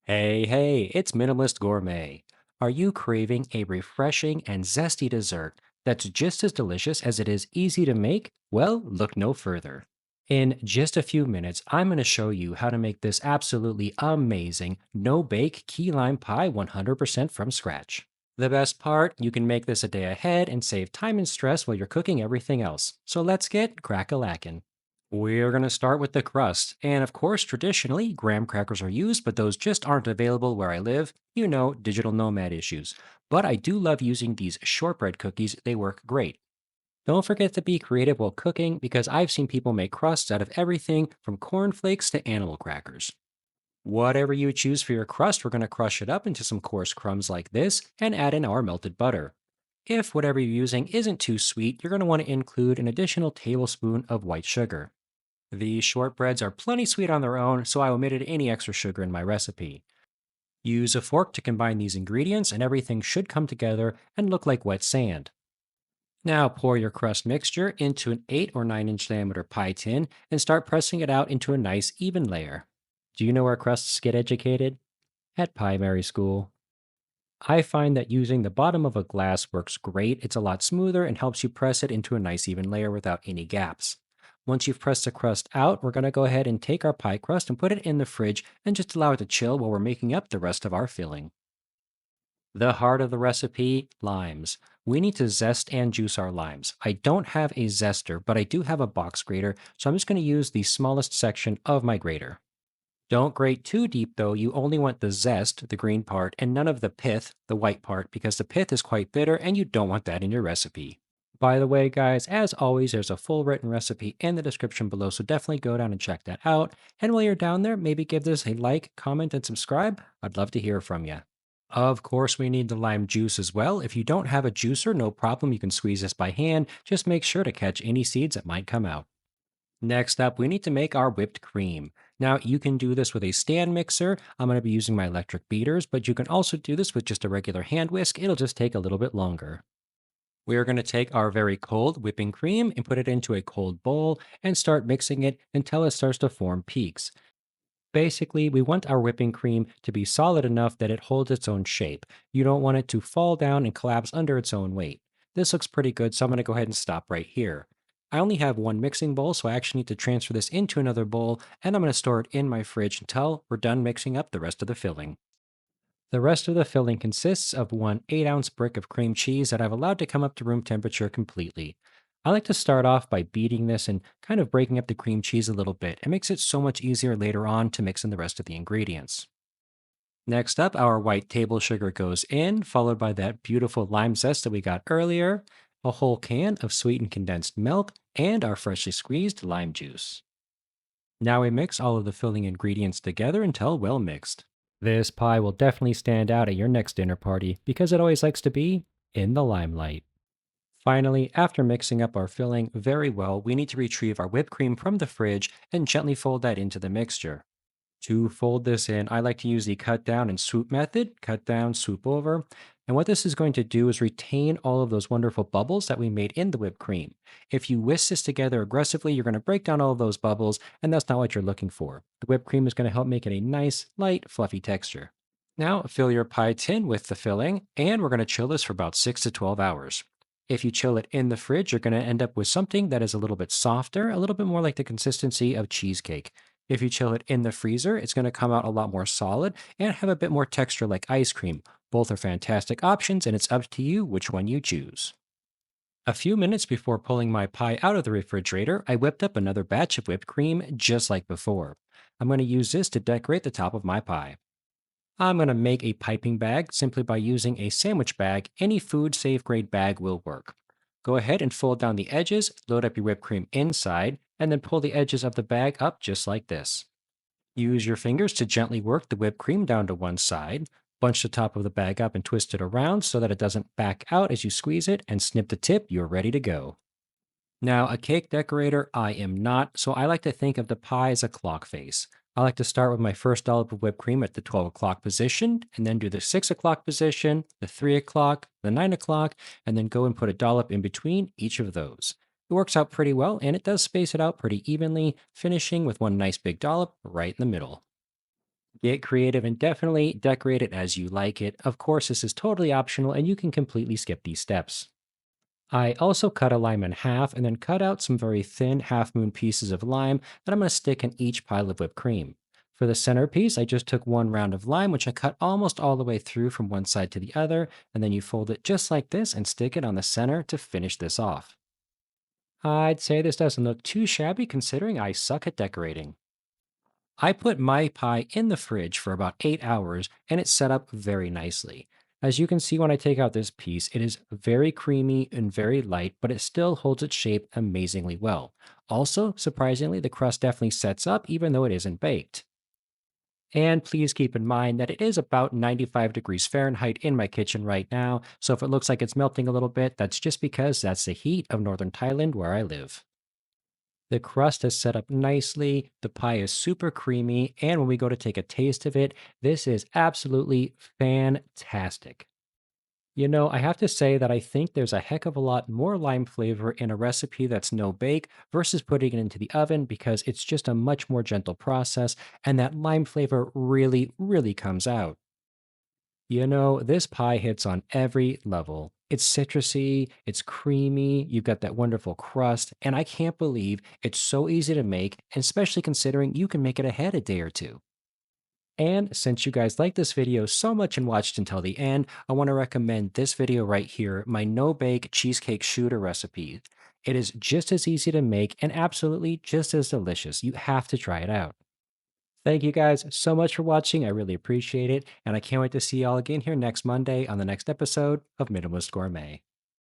Hey, it's Minimalist Gourmet. Are you craving a refreshing and zesty dessert that's just as delicious as it is easy to make? Well, look no further. In just a few minutes, I'm going to show you how to make this absolutely amazing no bake key lime pie 100% from scratch. The best part, you can make this a day ahead and save time and stress while you're cooking everything else. So let's get crack-a-lackin'. We're going to start with the crust. And of course, traditionally, graham crackers are used, but those just aren't available where I live. You know, digital nomad issues. But I do love using these shortbread cookies, they work great. Don't forget to be creative while cooking because I've seen people make crusts out of everything from cornflakes to animal crackers. Whatever you choose for your crust, we're going to crush it up into some coarse crumbs like this and add in our melted butter. If whatever you're using isn't too sweet, you're going to want to include an additional tablespoon of white sugar. These shortbreads are plenty sweet on their own, so I omitted any extra sugar in my recipe. Use a fork to combine these ingredients, and everything should come together and look like wet sand. Now pour your crust mixture into an 8 or 9-inch diameter pie tin and start pressing it out into a nice even layer. Do you know where crusts get educated? At primary school. I find that using the bottom of a glass works great. It's a lot smoother and helps you press it into a nice even layer without any gaps. Once you've pressed the crust out, we're going to go ahead and take our pie crust and put it in the fridge and just allow it to chill while we're making up the rest of our filling. The heart of the recipe, limes. We need to zest and juice our limes. I don't have a zester, but I do have a box grater, so I'm just going to use the smallest section of my grater. Don't grate too deep though, you only want the zest, the green part, and none of the pith, the white part, because the pith is quite bitter and you don't want that in your recipe. By the way, guys, as always, there's a full written recipe in the description below, so definitely go down and check that out. And while you're down there, maybe give this a like, comment, and subscribe. I'd love to hear from you. Of course, we need the lime juice as well. If you don't have a juicer, no problem, you can squeeze this by hand. Just make sure to catch any seeds that might come out. Next up, we need to make our whipped cream. Now, you can do this with a stand mixer. I'm going to be using my electric beaters, but you can also do this with just a regular hand whisk. It'll just take a little bit longer. We are going to take our very cold whipping cream and put it into a cold bowl and start mixing it until it starts to form peaks. Basically, we want our whipping cream to be solid enough that it holds its own shape. You don't want it to fall down and collapse under its own weight. This looks pretty good, so I'm going to go ahead and stop right here. I only have one mixing bowl, so I actually need to transfer this into another bowl, and I'm going to store it in my fridge until we're done mixing up the rest of the filling. The rest of the filling consists of one 8-ounce brick of cream cheese that I've allowed to come up to room temperature completely. I like to start off by beating this and kind of breaking up the cream cheese a little bit. It makes it so much easier later on to mix in the rest of the ingredients. Next up, our white table sugar goes in, followed by that beautiful lime zest that we got earlier, a whole can of sweetened condensed milk, and our freshly squeezed lime juice. Now we mix all of the filling ingredients together until well mixed. This pie will definitely stand out at your next dinner party because it always likes to be in the limelight. Finally, after mixing up our filling very well, we need to retrieve our whipped cream from the fridge and gently fold that into the mixture. To fold this in, I like to use the cut down and swoop method, cut down, swoop over. And what this is going to do is retain all of those wonderful bubbles that we made in the whipped cream. If you whisk this together aggressively, you're going to break down all of those bubbles, and that's not what you're looking for. The whipped cream is going to help make it a nice, light, fluffy texture. Now, fill your pie tin with the filling, and we're going to chill this for about 6 to 12 hours. If you chill it in the fridge, you're going to end up with something that is a little bit softer, a little bit more like the consistency of cheesecake. If you chill it in the freezer, it's going to come out a lot more solid and have a bit more texture like ice cream. Both are fantastic options, and it's up to you which one you choose. A few minutes before pulling my pie out of the refrigerator, I whipped up another batch of whipped cream just like before. I'm going to use this to decorate the top of my pie. I'm going to make a piping bag simply by using a sandwich bag. Any food safe grade bag will work. Go ahead and fold down the edges, load up your whipped cream inside, and then pull the edges of the bag up just like this. Use your fingers to gently work the whipped cream down to one side. Bunch the top of the bag up and twist it around so that it doesn't back out as you squeeze it, and snip the tip, you're ready to go. Now, a cake decorator, I am not, so I like to think of the pie as a clock face. I like to start with my first dollop of whipped cream at the 12 o'clock position, and then do the 6 o'clock position, the 3 o'clock, the 9 o'clock, and then go and put a dollop in between each of those. It works out pretty well, and it does space it out pretty evenly, finishing with one nice big dollop right in the middle. Get creative and definitely decorate it as you like it. Of course, this is totally optional and you can completely skip these steps. I also cut a lime in half and then cut out some very thin half moon pieces of lime that I'm going to stick in each pile of whipped cream. For the centerpiece, I just took one round of lime, which I cut almost all the way through from one side to the other, and then you fold it just like this and stick it on the center to finish this off. I'd say this doesn't look too shabby considering I suck at decorating. I put my pie in the fridge for about 8 hours and it's set up very nicely. As you can see when I take out this piece, it is very creamy and very light, but it still holds its shape amazingly well. Also, surprisingly, the crust definitely sets up even though it isn't baked. And please keep in mind that it is about 95 degrees Fahrenheit in my kitchen right now, so if it looks like it's melting a little bit, that's just because that's the heat of northern Thailand where I live. The crust is set up nicely, the pie is super creamy, and when we go to take a taste of it, this is absolutely fantastic. I have to say that I think there's a heck of a lot more lime flavor in a recipe that's no bake versus putting it into the oven because it's just a much more gentle process, and that lime flavor really, really comes out. This pie hits on every level. It's citrusy, it's creamy, you've got that wonderful crust, and I can't believe it's so easy to make, especially considering you can make it ahead a day or two. And since you guys liked this video so much and watched until the end, I want to recommend this video right here, my no-bake cheesecake shooter recipe. It is just as easy to make and absolutely just as delicious. You have to try it out. Thank you guys so much for watching. I really appreciate it. And I can't wait to see y'all again here next Monday on the next episode of Minimalist Gourmet.